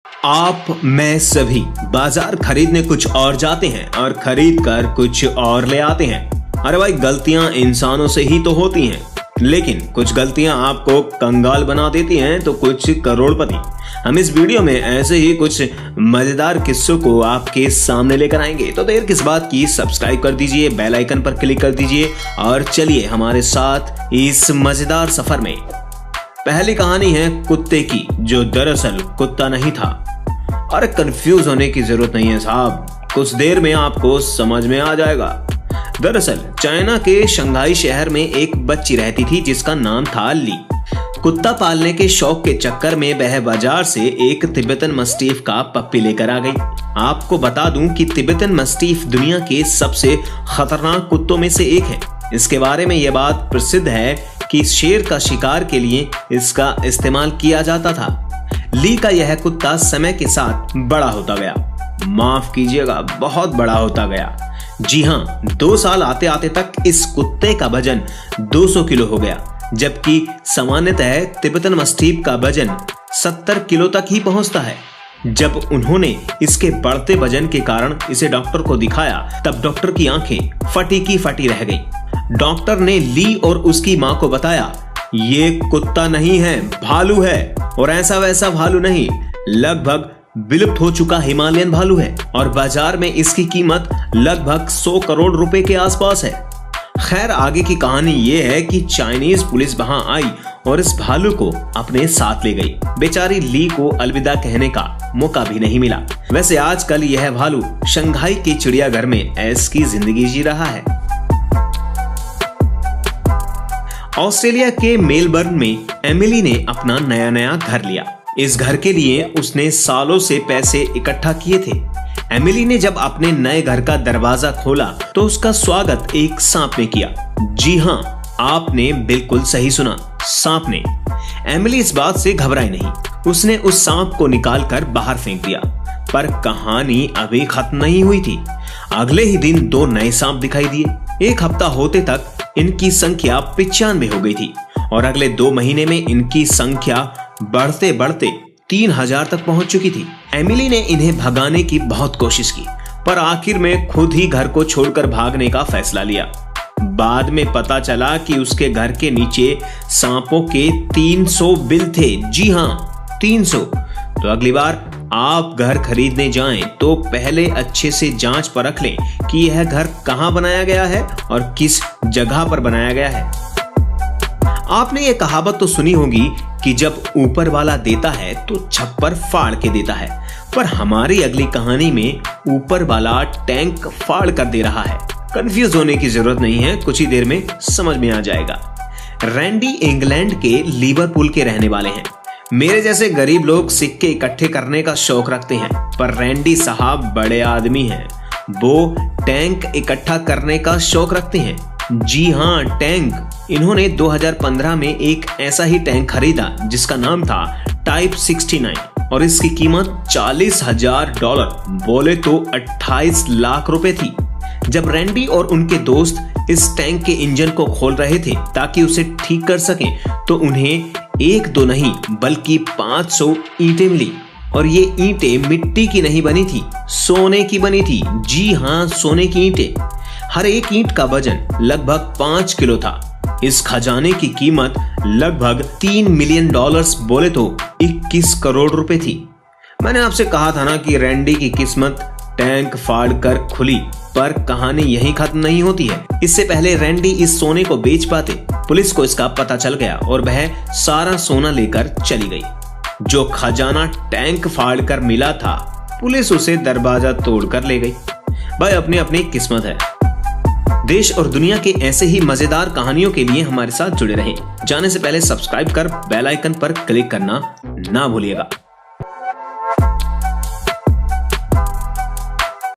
आप मैं सभी बाजार खरीदने कुछ और जाते हैं और खरीद कर कुछ और ले आते हैं। अरे भाई, गलतियां इंसानों से ही तो होती हैं, लेकिन कुछ गलतियां आपको कंगाल बना देती हैं तो कुछ करोड़पति। हम इस वीडियो में ऐसे ही कुछ मजेदार किस्सों को आपके सामने लेकर आएंगे, तो देर किस बात की, सब्सक्राइब कर दीजिए, बेल आइकन पर क्लिक कर दीजिए और चलिए हमारे साथ इस मजेदार सफर में। पहली कहानी है कुत्ते की, जो दरअसल कुत्ता नहीं था। अरे कंफ्यूज होने की जरूरत नहीं है साहब, कुछ देर में आपको समझ में आ जाएगा। दरअसल चाइना के शंघाई शहर में एक बच्ची रहती थी जिसका नाम था ली। कुत्ता पालने के शौक के चक्कर में वह बाजार से एक तिब्बतन मस्टीफ का पप्पी लेकर आ गई। आपको बता दूं कि तिब्बतन मस्टीफ दुनिया के सबसे खतरनाक कुत्तों में से एक है। इसके बारे में यह बात प्रसिद्ध है कि शेर का शिकार के लिए इसका इस्तेमाल किया जाता था। ली का यह कुत्ता समय के साथ बड़ा होता गया, माफ कीजिएगा, बहुत बड़ा होता गया। जी हाँ, 2 साल आते आते तक इस कुत्ते का वजन 200 किलो हो गया, जबकि सामान्यतः तिब्बतन मस्टीफ का वजन 70 किलो तक ही पहुंचता है। जब उन्होंने इसके बढ़ते वजन के कारण इसे डॉक्टर को दिखाया, तब डॉक्टर की आंखें फटी की फटी रह गईं। डॉक्टर ने ली और उसकी मां को बताया, ये कुत्ता नहीं है, भालू है, और ऐसा वैसा भालू नहीं, लगभग विलुप्त हो चुका हिमालयन भालू है और बाजार में इसकी कीमत लगभग 100 करोड़ रुपए के आसपास है। खैर, आगे की कहानी ये है कि चाइनीज पुलिस वहां आई और इस भालू को अपने साथ ले गई। बेचारी ली को अलविदा कहने का मौका भी नहीं मिला। वैसे आजकल यह भालू शंघाई के चिड़ियाघर में ऐश की जिंदगी जी रहा है। ऑस्ट्रेलिया के मेलबर्न में एमिली ने अपना नया घर लिया। इस घर के लिए उसने सालों से पैसे इकट्ठा किए थे। एमिली ने जब अपने नए घर का दरवाजा खोला तो उसका स्वागत एक सांप ने किया। जी हाँ, आपने बिल्कुल सही सुना, सांप ने। एमिली इस बात से घबराई नहीं, उसने उस सांप को निकालकर बाहर फेंक दिया। पर कहानी अभी खत्म नहीं हुई थी। अगले ही दिन 2 नए सांप दिखाई दिए। 1 हफ्ता होते तक इनकी संख्या 95 हो गई थी और अगले 2 महीने में इनकी संख्या बढ़ते बढ़ते 3000 तक पहुंच चुकी थी। एमिली ने इन्हें भगाने की बहुत कोशिश की, पर आखिर में खुद ही घर को छोड़कर भागने का फैसला लिया। बाद में पता चला कि उसके घर के नीचे सांपों के 300 बिल थे। जी हाँ, 300। तो अगली बार आप घर खरीदने जाएं तो पहले अच्छे से जांच परख लें कि यह घर कहां बनाया गया है और किस जगह पर बनाया गया है। आपने ये कहावत तो सुनी होगी कि जब ऊपर वाला देता है तो छप्पर फाड़ के देता है, पर हमारी अगली कहानी में ऊपर वाला टैंक फाड़ कर दे रहा है। कंफ्यूज होने की जरूरत नहीं है, कुछ ही देर में समझ में आ जाएगा। रैंडी इंग्लैंड के लिवरपूल के रहने वाले हैं। मेरे जैसे गरीब लोग सिक्के इकट्ठे करने का शौक रखते हैं, पर रैंडी साहब बड़े आदमी हैं। वो टैंक इकट्ठा करने का शौक रखते हैं। जी हाँ, टैंक। इन्होंने 2015 में एक ऐसा ही टैंक खरीदा जिसका नाम था टाइप 69 और इसकी कीमत $40,000, बोले तो 28 लाख रुपए थी। जब रैंडी और उनके दोस्त इस टैंक के इंजन को खोल रहे थे ताकि उसे ठीक कर सकें, तो उन्हें 1-2 नहीं बल्कि 500 ईंटें मिली। और ये ईंटें मिट्टी की नहीं बनी थी, सोने की बनी थी। जी हाँ, सोने की ईंटें। हर एक ईंट का वजन लगभग 5 किलो था। इस खजाने की कीमत लगभग $3 मिलियन, बोले तो 21 करोड़ रुपए थी। मैंने आपसे कहा था ना कि रैंडी की किस्मत टैंक फाड़ कर खुली, पर कहानी यहीं खत्म नहीं होती है। इससे पहले रैंडी इस सोने को बेच पाते, पुलिस को इसका पता चल गया और वह सारा सोना लेकर चली गई। जो खजाना टैंक फाड़ कर मिला था, पुलिस उसे दरवाजा तोड़कर ले गई। भाई, अपनी अपनी किस्मत है। देश और दुनिया के ऐसे ही मजेदार कहानियों के लिए हमारे साथ जुड़े रहें। जाने से पहले सब्सक्राइब कर बेल आइकन पर क्लिक करना ना भूलिएगा।